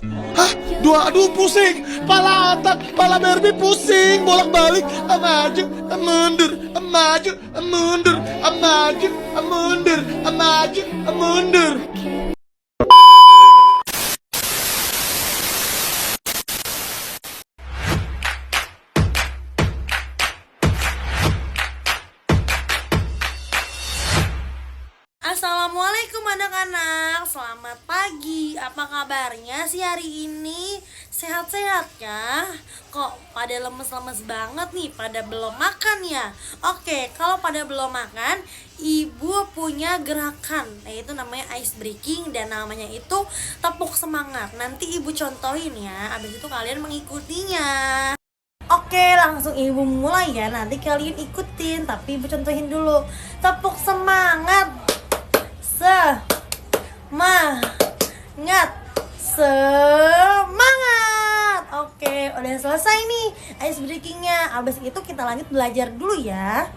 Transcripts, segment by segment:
Hah? Aduh pusing. Pala otak, pala Barbie pusing. Bolak-balik. Maju, mundur. Maju, mundur. Maju, mundur. Maju, mundur. Assalamualaikum anak-anak, selamat pagi. Apa kabarnya sih hari ini? Sehat-sehat ya? Kok pada lemes-lemes banget nih, pada belum makan ya? Oke, kalau pada belum makan, ibu punya gerakan, yaitu namanya ice breaking dan namanya itu tepuk semangat. Nanti ibu contohin ya, abis itu kalian mengikutinya. Oke, langsung ibu mulai ya. Nanti kalian ikutin, tapi ibu contohin dulu. Tepuk semangat. Semangat. Oke, udah selesai nih ice breakingnya. Abis itu kita lanjut belajar dulu ya.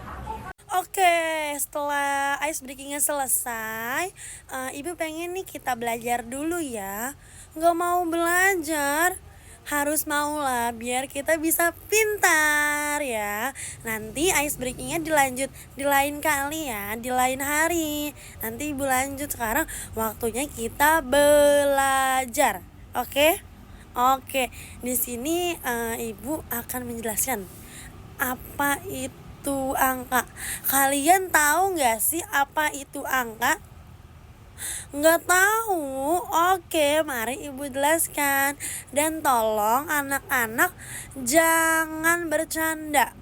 Oke, setelah ice breakingnya selesai, ibu pengen nih kita belajar dulu ya. Gak mau belajar, harus mau lah biar kita bisa pintar ya. Nanti ice breakingnya dilanjut di lain kali ya, di lain hari. Nanti ibu lanjut, sekarang waktunya kita belajar. Oke? Oke, di sini ibu akan menjelaskan apa itu angka. Kalian tahu nggak sih apa itu angka? Nggak tahu? Oke, mari ibu jelaskan. Dan tolong anak-anak jangan bercanda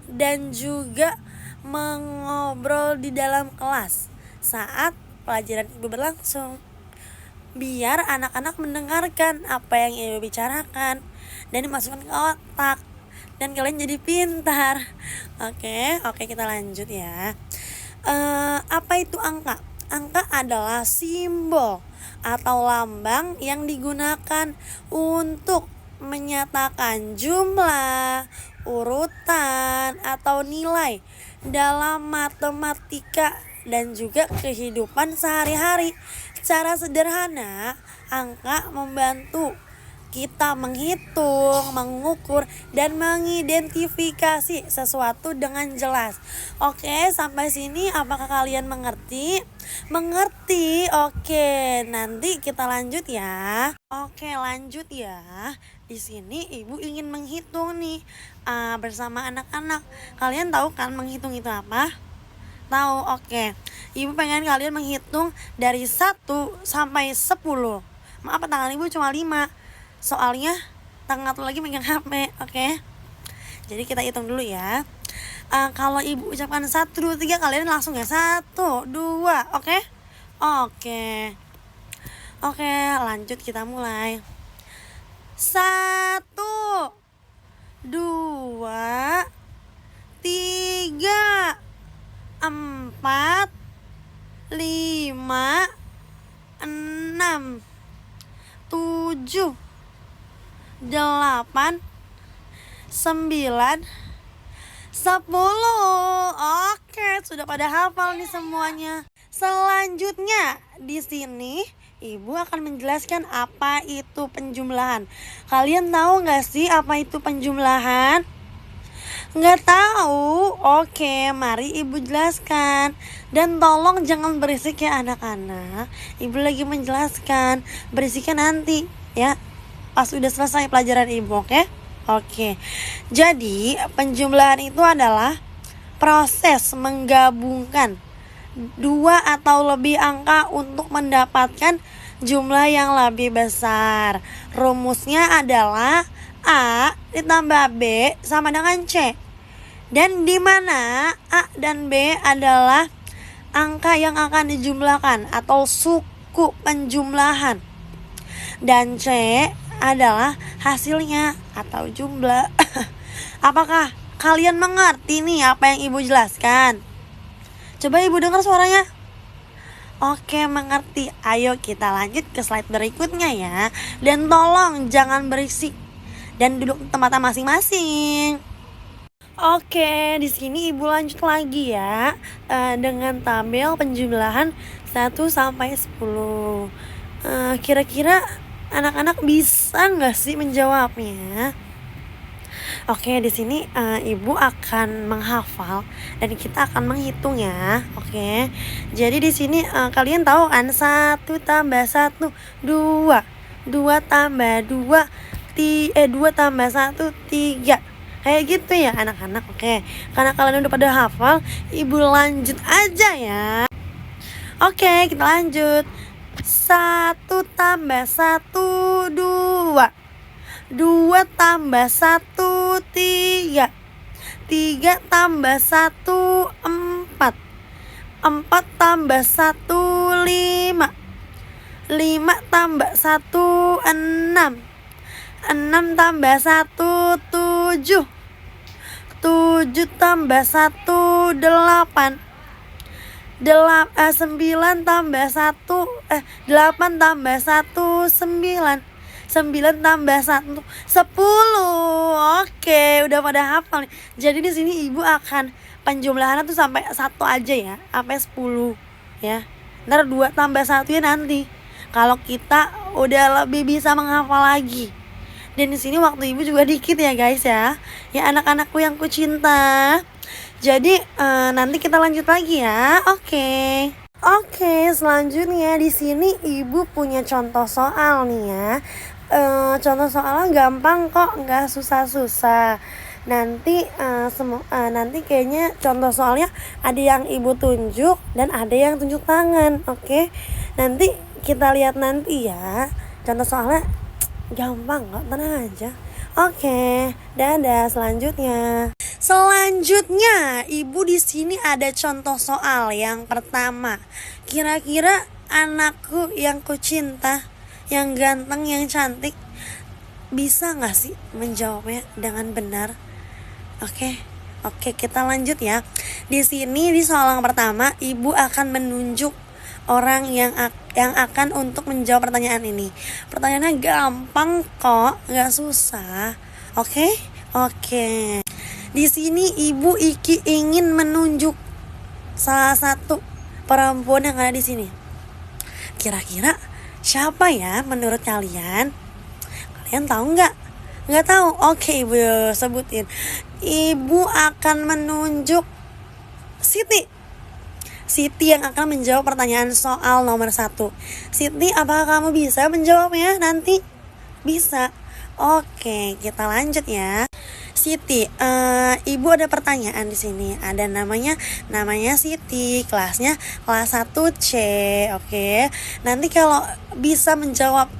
dan juga mengobrol di dalam kelas saat pelajaran ibu berlangsung, biar anak-anak mendengarkan apa yang ibu bicarakan dan dimasukkan ke otak dan kalian jadi pintar. Oke, kita lanjut ya. Apa itu angka? Angka adalah simbol atau lambang yang digunakan untuk menyatakan jumlah, urutan, atau nilai dalam matematika dan juga kehidupan sehari-hari. Secara sederhana, angka membantu kita menghitung, mengukur, dan mengidentifikasi sesuatu dengan jelas. Oke, sampai sini apakah kalian mengerti? Mengerti? Oke, nanti kita lanjut ya. Oke, lanjut ya. Di sini ibu ingin menghitung nih bersama anak-anak. Kalian tahu kan menghitung itu apa? Tahu? Oke. Ibu pengen kalian menghitung dari 1 sampai 10. Maaf, tangan ibu cuma 5. Soalnya tangan satu lagi megang HP. Oke. Jadi kita hitung dulu ya. Kalau ibu ucapkan 1, 2, 3, kalian langsung ya 1, 2. Oke. Oke, lanjut kita mulai. 1, 2, 3, 4, 5, 6, 7, 8, 9, 10. Oke, sudah pada hafal nih semuanya. Selanjutnya di sini ibu akan menjelaskan apa itu penjumlahan. Kalian tahu nggak sih apa itu penjumlahan? Nggak tahu? Oke, mari ibu jelaskan. Dan tolong jangan berisik ya anak-anak. Ibu lagi menjelaskan. Berisiknya nanti ya, pas udah selesai pelajaran ibu. Oke. Jadi penjumlahan itu adalah proses menggabungkan 2 atau lebih angka untuk mendapatkan jumlah yang lebih besar. Rumusnya adalah A ditambah B sama dengan C. Dan di mana A dan B adalah angka yang akan dijumlahkan atau suku penjumlahan. Dan C adalah hasilnya atau jumlah. Apakah kalian mengerti nih apa yang ibu jelaskan? Coba ibu dengar suaranya. Oke, mengerti. Ayo kita lanjut ke slide berikutnya ya. Dan tolong jangan berisik dan duduk di tempatnya masing-masing. Oke, di sini ibu lanjut lagi ya dengan tabel penjumlahan 1 sampai 10. Kira-kira Anak-anak bisa nggak sih menjawabnya? Oke, di sini ibu akan menghafal dan kita akan menghitung ya. Oke, jadi di sini kalian tahu kan 1 tambah 1 2, 2 tambah 2 2 tambah 1 3. Kayak gitu ya anak-anak. Oke, karena kalian udah pada hafal, ibu lanjut aja ya. Oke, kita lanjut. 1 tambah 1 2, 2 tambah 1 3, 3 tambah 1 4, 4 tambah 1 5, 5 tambah 1 6, 6 tambah 1 7, 7 tambah 1 8, 8 tambah 1 9, 9 tambah 1 10. Oke, udah pada hafal nih. Jadi di sini ibu akan penjumlahannya tuh sampai 1 aja ya, sampai 10 ya. Ntar 2 tambah 1 ya nanti. Kalau kita udah lebih bisa menghafal lagi. Dan di sini waktu ibu juga dikit ya guys ya. Ya anak-anakku yang ku cinta. Jadi nanti kita lanjut lagi ya. Oke, selanjutnya di sini ibu punya contoh soal nih ya. Contoh soalnya gampang kok, nggak susah-susah. Nanti nanti kayaknya contoh soalnya ada yang ibu tunjuk dan ada yang tunjuk tangan. Oke, nanti kita lihat nanti ya. Contoh soalnya gampang kok, tenang aja. Oke, dadah. Selanjutnya, ibu di sini ada contoh soal yang pertama. Kira-kira anakku yang kucinta, yang ganteng, yang cantik, bisa nggak sih menjawabnya dengan benar? Oke, kita lanjut ya. Di sini di soal yang pertama, ibu akan menunjuk orang yang akan untuk menjawab pertanyaan ini. Pertanyaannya gampang kok, nggak susah. Oke. Di sini ibu ingin menunjuk salah satu perempuan yang ada di sini. Kira-kira siapa ya menurut kalian? Kalian tahu nggak? Nggak tahu? Oke, ibu sebutin. Ibu akan menunjuk Siti yang akan menjawab pertanyaan soal nomor 1. Siti, apakah kamu bisa menjawabnya nanti? Bisa. Oke, kita lanjut ya. Siti, ibu ada pertanyaan di sini. Ada namanya Siti, kelasnya kelas 1C. Oke. Nanti kalau bisa menjawab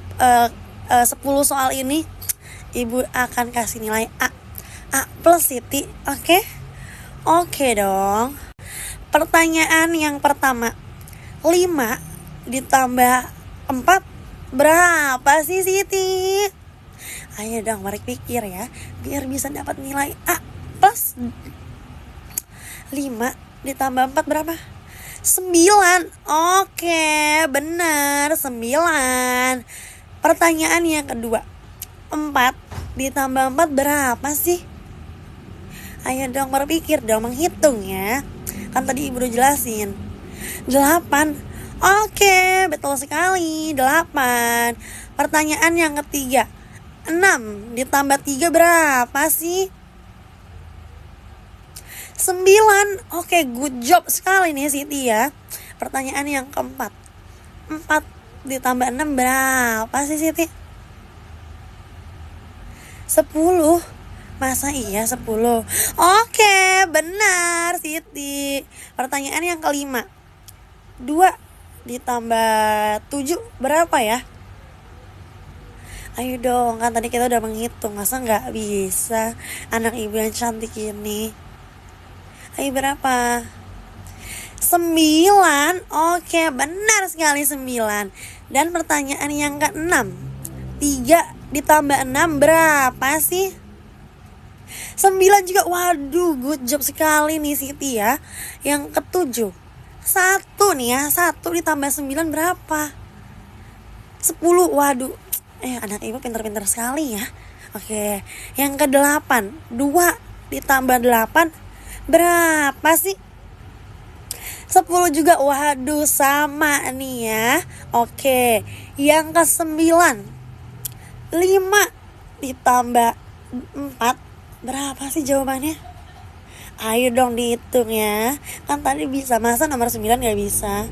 10 soal ini, ibu akan kasih nilai A plus Siti. Oke dong. Pertanyaan yang pertama, 5 ditambah 4 berapa sih Siti? Ayo dong, mari pikir ya, biar bisa dapat nilai A plus. 5 ditambah 4 berapa? 9. Oke, benar, 9. Pertanyaan yang kedua, 4 ditambah 4 berapa sih? Ayo dong, berpikir dong, menghitung ya. Kan tadi ibu udah jelasin. 8. Oke, betul sekali, 8. Pertanyaan yang ketiga, 6 ditambah 3 berapa sih? 9. Oke, good job sekali nih Siti ya. Pertanyaan yang keempat, 4 ditambah 6 berapa sih Siti? 10. Masa iya 10? Oke, benar Siti. Pertanyaan yang kelima, 2 ditambah 7 berapa ya? Ayo dong, kan tadi kita udah menghitung, masa gak bisa anak ibu yang cantik ini? Ayo berapa? 9. Oke, benar sekali 9. Dan pertanyaan yang ke-6, 3 ditambah 6 berapa sih? 9 juga. Waduh, good job sekali nih Siti ya. Yang ke-7, 1 nih ya. 1 ditambah 9 berapa? 10. Waduh, anak ibu pintar-pintar sekali ya. Oke, yang ke-8, 2 ditambah 8 berapa sih? 10 juga. Waduh, sama nih ya. Oke, yang ke-9, 5 ditambah 4 berapa sih jawabannya? Ayo dong dihitung ya. Kan tadi bisa, masa nomor 9 gak bisa?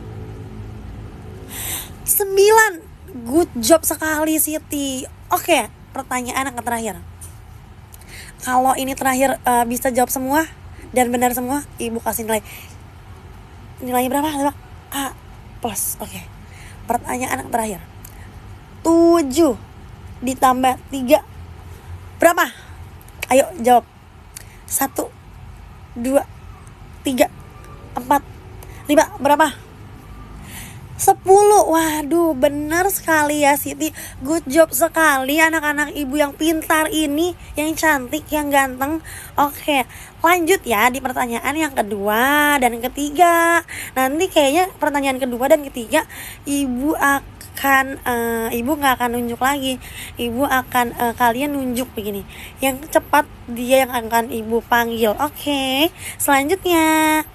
9. Good job sekali Siti. Oke, pertanyaan yang terakhir. Kalau ini terakhir bisa jawab semua dan benar semua, ibu kasih nilainya berapa? A plus. Oke. Pertanyaan yang terakhir. 7 ditambah 3 berapa? Ayo jawab. 1, 2, 3, 4, 5 berapa? 10. Waduh, benar sekali ya Siti. Good job sekali anak-anak ibu yang pintar ini, yang cantik, yang ganteng. Oke, lanjut ya di pertanyaan yang kedua dan ketiga. Nanti kayaknya pertanyaan kedua dan ketiga ibu nggak akan nunjuk lagi. Ibu akan kalian nunjuk begini. Yang cepat dia yang akan ibu panggil. Oke, selanjutnya.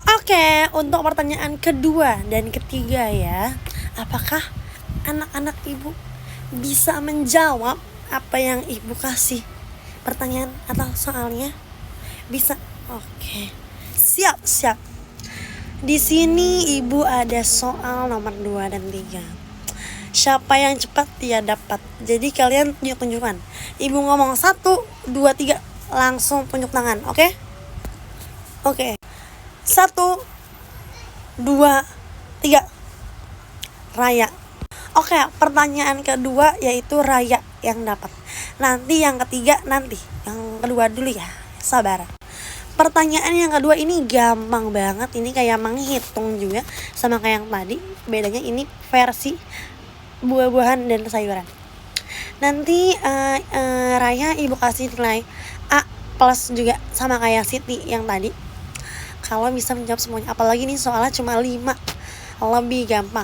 Oke, untuk pertanyaan kedua dan ketiga ya. Apakah anak-anak ibu bisa menjawab apa yang ibu kasih? Pertanyaan atau soalnya? Bisa? Oke. Siap. Di sini ibu ada soal nomor 2 dan 3. Siapa yang cepat dia dapat. Jadi kalian tunjuk-tunjukkan. Ibu ngomong 1, 2, 3 langsung tunjuk tangan, oke? Oke. 1, 2, 3 Raya. Oke, pertanyaan kedua yaitu Raya yang dapat. Nanti yang ketiga nanti. Yang kedua dulu ya, sabar. Pertanyaan yang kedua ini gampang banget. Ini kayak menghitung juga sama kayak yang tadi. Bedanya ini versi buah-buahan dan sayuran. Nanti Raya ibu kasih nilai A plus juga sama kayak Siti yang tadi. Kalau bisa menjawab semuanya, apalagi nih soalnya cuma 5, lebih gampang.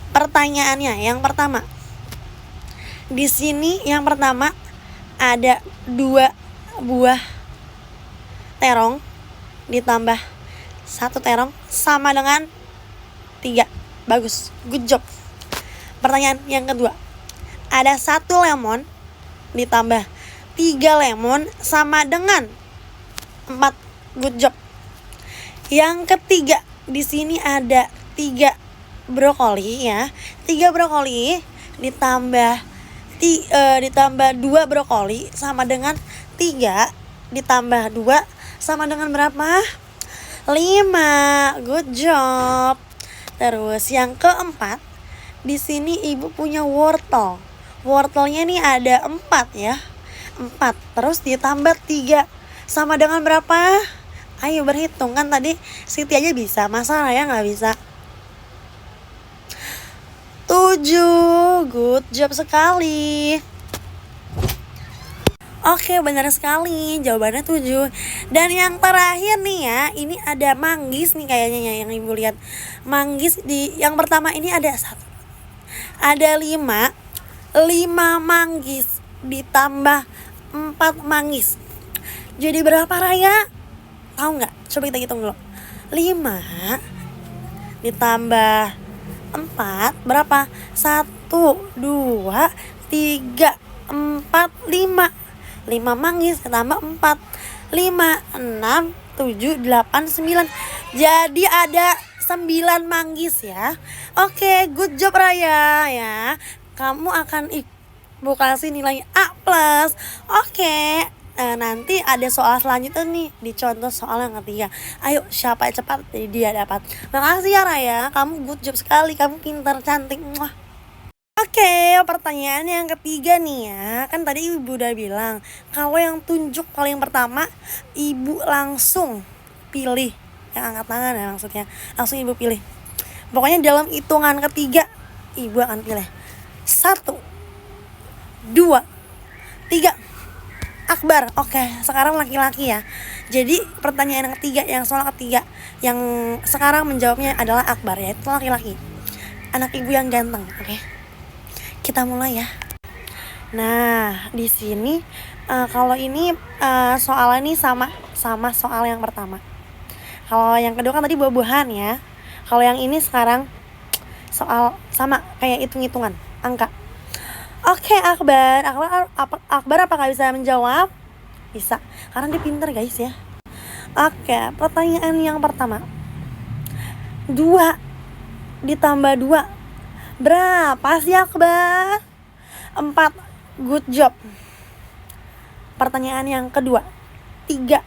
Pertanyaannya yang pertama. Di sini yang pertama ada 2 buah terong ditambah 1 terong sama dengan 3. Bagus, good job. Pertanyaan yang kedua. Ada 1 lemon ditambah 3 lemon sama dengan 4. Good job. Yang ketiga, di sini ada 3 brokoli ya. 3 brokoli ditambah 2 brokoli sama dengan 3 ditambah 2 sama dengan berapa? 5. Good job. Terus yang keempat, di sini ibu punya wortel. Wortelnya nih ada 4 ya. 4 terus ditambah 3 sama dengan berapa? Ayo berhitung, kan tadi Siti aja bisa, masa Raya gak bisa? 7. Good job sekali. Oke, benar sekali, jawabannya 7. Dan yang terakhir nih ya, ini ada manggis nih kayaknya ya, yang ibu lihat. Manggis di yang pertama ini ada 1, ada 5 manggis ditambah 4 manggis. Jadi berapa Raya? Tahu nggak? Coba kita hitung dulu. 5 ditambah 4 berapa? 1, 2, 3, 4, 5. 5 manggis ditambah 4. 5, 6, 7, 8, 9. Jadi ada 9 manggis ya. Oke, good job Raya ya. Kamu akan ibu kasih nilai A plus. Oke. Nanti ada soal selanjutnya nih, dicontoh soal yang ketiga. Ayo, siapa yang cepat dia dapat. Makasih ya Raya, kamu good job sekali, kamu pintar, cantik. Muah. Oke, pertanyaan yang ketiga nih ya. Kan tadi ibu udah bilang kalau yang tunjuk paling pertama ibu langsung pilih. Yang angkat tangan ya maksudnya, langsung ibu pilih. Pokoknya dalam hitungan ketiga ibu akan pilih 1, 2, 3 Akbar. Oke, sekarang laki-laki ya. Jadi pertanyaan yang ketiga, yang soal ketiga, yang sekarang menjawabnya adalah Akbar, yaitu laki-laki. Anak ibu yang ganteng. Oke, kita mulai ya. Nah, di sini kalau ini soalnya nih sama soal yang pertama. Kalau yang kedua kan tadi buah-buahan ya. Kalau yang ini sekarang soal sama kayak hitung-hitungan angka. Oke, Akbar apakah bisa menjawab? Bisa, karena dia pinter guys ya. Oke, pertanyaan yang pertama. 2 ditambah 2 berapa sih Akbar? 4, good job. Pertanyaan yang kedua. 3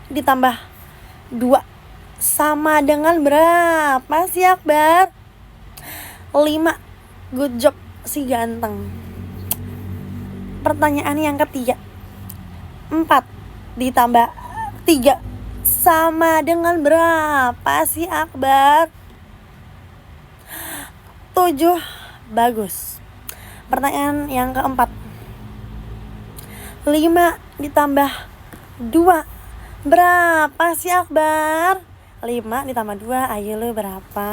ditambah 2 sama dengan berapa sih Akbar? 5, good job si ganteng. Pertanyaan yang ketiga. 4 ditambah 3 sama dengan berapa sih Akbar? 7, bagus. Pertanyaan yang keempat. 5 ditambah 2 berapa sih Akbar? 5 ditambah 2, ayo lu berapa?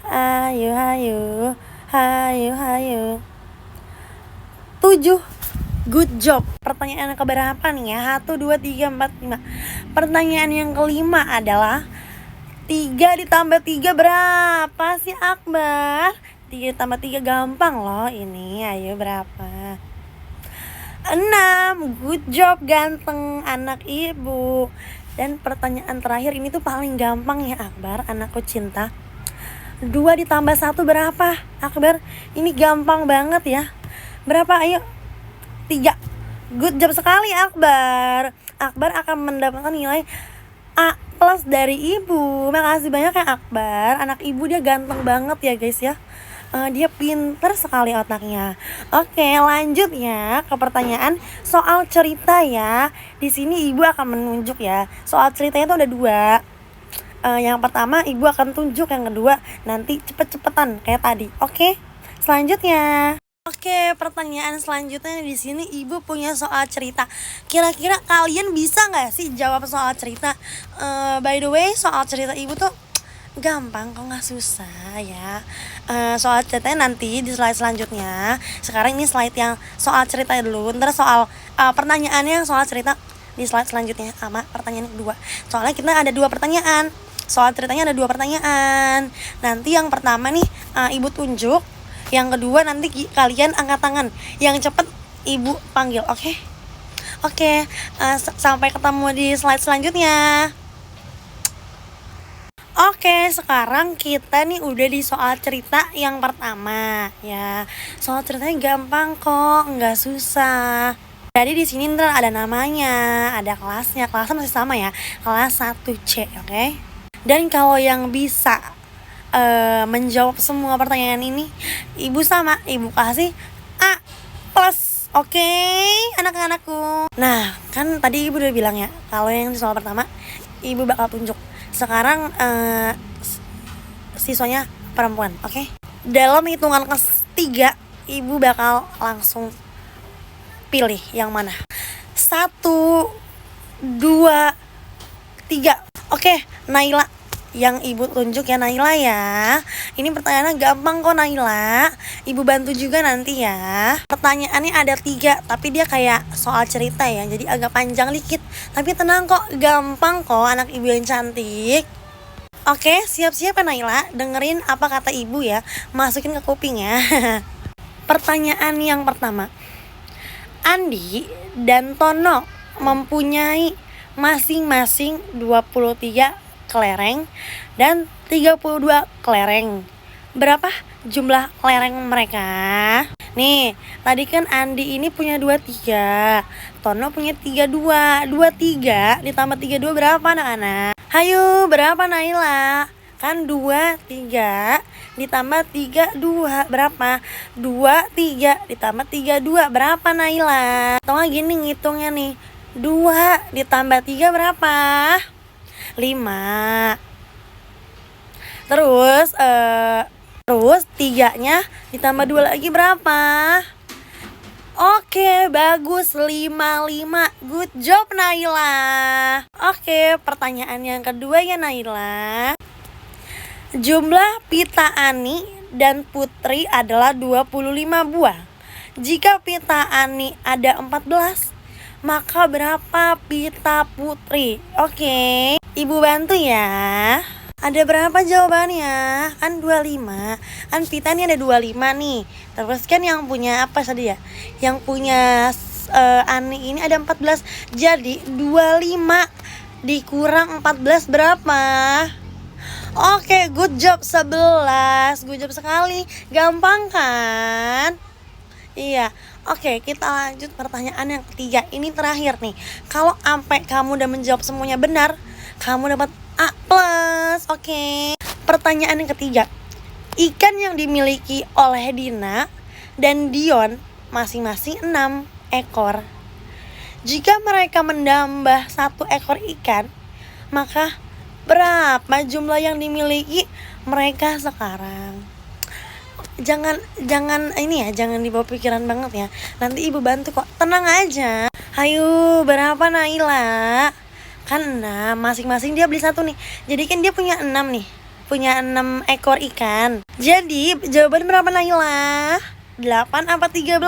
Ayo 7, good job. Pertanyaan yang keberapa nih ya? 1, 2, 3, 4, 5. Pertanyaan yang kelima adalah 3 ditambah 3 berapa sih Akbar? 3 ditambah 3 gampang loh ini. Ayo berapa? 6, good job ganteng anak ibu. Dan pertanyaan terakhir ini tuh paling gampang ya Akbar, anakku cinta. 2 ditambah 1 berapa Akbar? Ini gampang banget ya. Berapa? Ayo. 3. Good job sekali Akbar. Akbar akan mendapatkan nilai A plus dari ibu. Makasih banyak ya Akbar. Anak ibu dia ganteng banget ya guys ya. Dia pinter sekali otaknya. Oke, lanjut ya ke pertanyaan soal cerita ya. Di sini ibu akan menunjuk ya. Soal ceritanya tuh ada 2. Yang pertama ibu akan tunjuk, yang kedua nanti cepet-cepetan kayak tadi. Oke, selanjutnya. Oke, pertanyaan selanjutnya di sini ibu punya soal cerita. Kira-kira kalian bisa nggak sih jawab soal cerita? By the way, soal cerita ibu tuh gampang kok, nggak susah ya. Soal ceritanya nanti di slide selanjutnya. Sekarang ini slide yang soal cerita dulu. Ntar soal pertanyaannya soal cerita di slide selanjutnya sama pertanyaan kedua. Soalnya kita ada 2 pertanyaan. Soal ceritanya ada 2 pertanyaan. Nanti yang pertama nih ibu tunjuk. Yang kedua nanti kalian angkat tangan. Yang cepet ibu panggil, oke? Oke, sampai ketemu di slide selanjutnya. Oke, sekarang kita nih udah di soal cerita yang pertama ya. Soal ceritanya gampang kok, nggak susah. Jadi di sini ntar ada namanya, ada kelasnya. Kelasnya masih sama ya, kelas 1C, oke? Dan kalau yang bisa menjawab semua pertanyaan ini, ibu kasih A plus, oke, anak-anakku. Nah, kan tadi ibu udah bilang ya, kalau yang di soal pertama ibu bakal tunjuk. Sekarang siswanya perempuan, oke? Dalam hitungan ketiga, ibu bakal langsung pilih yang mana. 1, 2, 3. Oke, Naila yang ibu tunjuk ya Naila ya. Ini pertanyaannya gampang kok Naila. Ibu bantu juga nanti ya. Pertanyaannya ada 3, tapi dia kayak soal cerita ya, jadi agak panjang dikit. Tapi tenang kok, gampang kok anak ibu yang cantik. Oke, siap-siap ya Naila. Dengerin apa kata ibu ya. Masukin ke kuping ya. Pertanyaan yang pertama. Andi dan Tono mempunyai masing-masing 23 kelereng dan 32 kelereng. Berapa jumlah kelereng mereka? Nih, tadi kan Andi ini punya 23, Tono punya 32. 23 ditambah 32 berapa anak-anak? Hayu, berapa Naila? Kan 23 ditambah 32 berapa? 23 ditambah 32 berapa Naila? Atau nggak gini ngitungnya nih, 2 ditambah 3 berapa? 5. Terus 3-nya ditambah 2 lagi berapa? Oke, bagus, 55. Good job Naila. Oke, pertanyaan yang kedua ya Naila. Jumlah pita Ani dan Putri adalah 25 buah. Jika pita Ani ada 14, maka berapa pita Putri? Oke, ibu bantu ya. Ada berapa jawabannya? Kan 25. Kan Vita nih ada 25 nih. Terus kan yang punya apa tadi ya? Yang punya Ani ini ada 14. Jadi 25 dikurang 14 berapa? Oke, good job 11. Good job sekali. Gampang kan? Iya. Oke, kita lanjut pertanyaan yang ketiga. Ini terakhir nih. Kalau sampai kamu udah menjawab semuanya benar, kamu dapat A+. Oke. Pertanyaan yang ketiga. Ikan yang dimiliki oleh Dina dan Dion masing-masing 6 ekor. Jika mereka menambah 1 ekor ikan, maka berapa jumlah yang dimiliki mereka sekarang? Jangan ini ya, jangan dibawa pikiran banget ya. Nanti ibu bantu kok. Tenang aja. Ayo, berapa Naila? Kan 6, masing-masing dia beli 1 nih. Jadi kan dia punya 6 nih. Punya 6 ekor ikan. Jadi jawaban berapa Naila? 8 apa 13?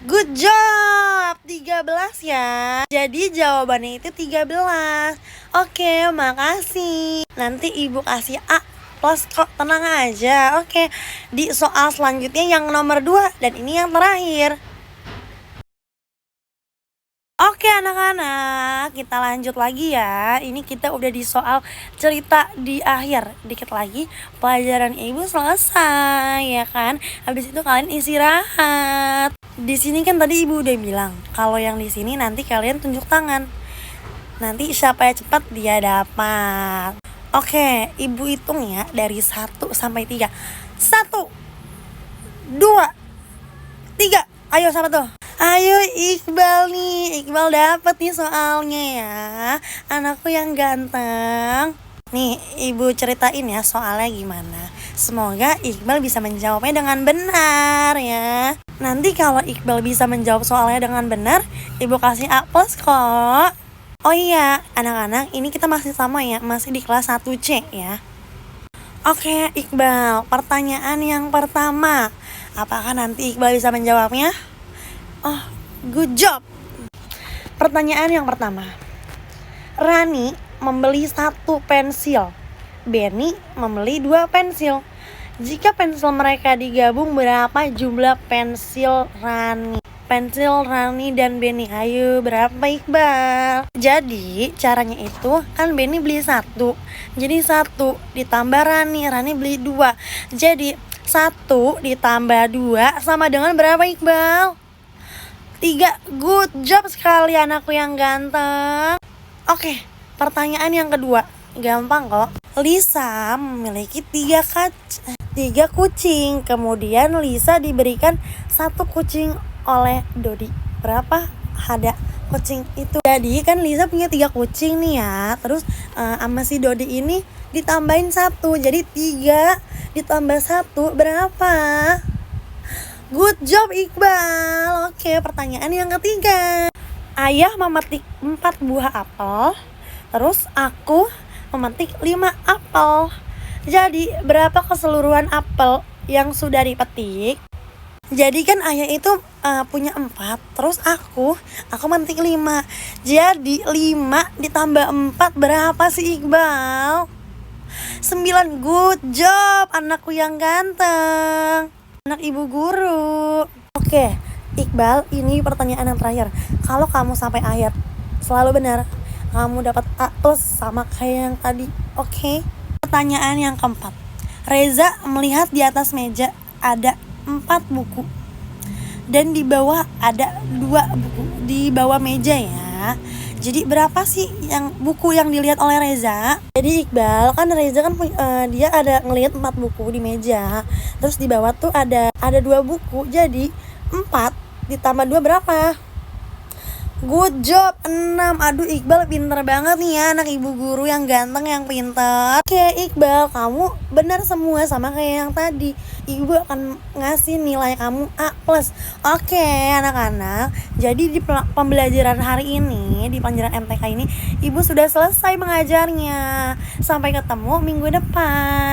Good job, 13 ya. Jadi jawabannya itu 13. Oke, makasih. Nanti ibu kasih A+ kok, tenang aja. Oke, di soal selanjutnya yang nomor 2 dan ini yang terakhir. Oke anak-anak, kita lanjut lagi ya. Ini kita udah di soal cerita di akhir. Dikit lagi pelajaran ibu selesai ya kan. Habis itu kalian istirahat. Di sini kan tadi ibu udah bilang kalau yang di sini nanti kalian tunjuk tangan. Nanti siapa yang cepat dia dapat. Oke, ibu hitung ya dari 1 sampai 3. 1 2 3. Ayo siapa tuh? Ayo Iqbal nih. Iqbal dapet nih soalnya ya. Anakku yang ganteng. Nih ibu ceritain ya soalnya gimana. Semoga Iqbal bisa menjawabnya dengan benar ya. Nanti kalau Iqbal bisa menjawab soalnya dengan benar, ibu kasih A+ kok. Oh iya anak-anak, ini kita masih sama ya. Masih di kelas 1C ya. Oke Iqbal, pertanyaan yang pertama. Apakah nanti Iqbal bisa menjawabnya? Oh, good job. Pertanyaan yang pertama. Rani membeli 1 pensil. Benny membeli 2 pensil. Jika pensil mereka digabung, berapa jumlah pensil Rani? Pensil Rani dan Benny. Ayo, berapa Iqbal? Jadi, caranya itu kan Benny beli 1. Jadi 1 ditambah Rani beli 2. Jadi 1 ditambah 2 sama dengan berapa Iqbal? 3. Good job sekali anakku yang ganteng. Oke, pertanyaan yang kedua. Gampang kok. Lisa memiliki 3 kucing. Kemudian Lisa diberikan 1 kucing oleh Dodi. Berapa ada kucing itu? Jadi kan Lisa punya 3 kucing nih ya. Terus sama si Dodi ini ditambahin 1. Jadi 3 ditambah 1 berapa? Good job Iqbal. Oke, pertanyaan yang ketiga. Ayah memetik 4 buah apel. Terus aku memetik 5 apel. Jadi berapa keseluruhan apel yang sudah dipetik? Jadi kan ayah itu punya 4. Terus aku memetik 5. Jadi 5 ditambah 4 berapa sih Iqbal? 9. Good job anakku yang ganteng. Anak ibu guru. Oke, Iqbal, ini pertanyaan yang terakhir. Kalau kamu sampai akhir selalu benar, kamu dapat A+ sama kayak yang tadi. Oke. Pertanyaan yang keempat. Reza melihat di atas meja ada 4 buku. Dan di bawah ada 2 buku di bawah meja ya. Jadi berapa sih yang buku yang dilihat oleh Reza? Jadi Iqbal, kan Reza kan dia ada ngelihat 4 buku di meja. Terus di bawah tuh ada 2 buku. Jadi 4 ditambah 2 berapa? Good job, 6. Aduh Iqbal pinter banget nih ya, anak ibu guru yang ganteng, yang pinter. Oke Iqbal, kamu benar semua sama kayak yang tadi. Ibu akan ngasih nilai kamu A+. Oke anak-anak, jadi di pembelajaran hari ini, di pelajaran MTK ini, ibu sudah selesai mengajarnya. Sampai ketemu minggu depan.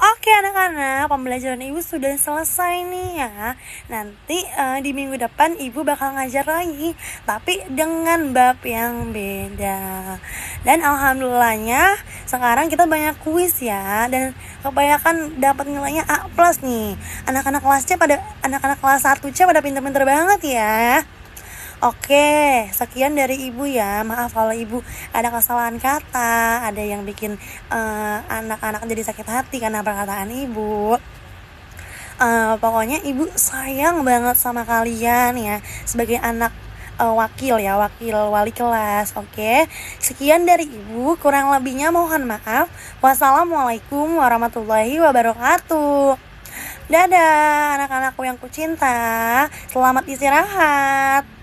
Oke anak-anak. anak-anak, pembelajaran ibu sudah selesai nih ya. Nanti di minggu depan ibu bakal ngajar lagi, tapi dengan bab yang beda. Dan alhamdulillahnya sekarang kita banyak kuis ya, dan kebanyakan dapat nilainya A+ nih. Anak-anak kelas 1C pada pinter-pinter banget ya. Oke, sekian dari ibu ya. Maaf kalau ibu ada kesalahan kata, ada yang bikin anak-anak jadi sakit hati karena perkataan ibu. Pokoknya ibu sayang banget sama kalian ya, sebagai anak wakil wali kelas. Oke, sekian dari ibu, kurang lebihnya mohon maaf. Wassalamualaikum warahmatullahi wabarakatuh. Dadah anak-anakku yang kucinta, selamat istirahat.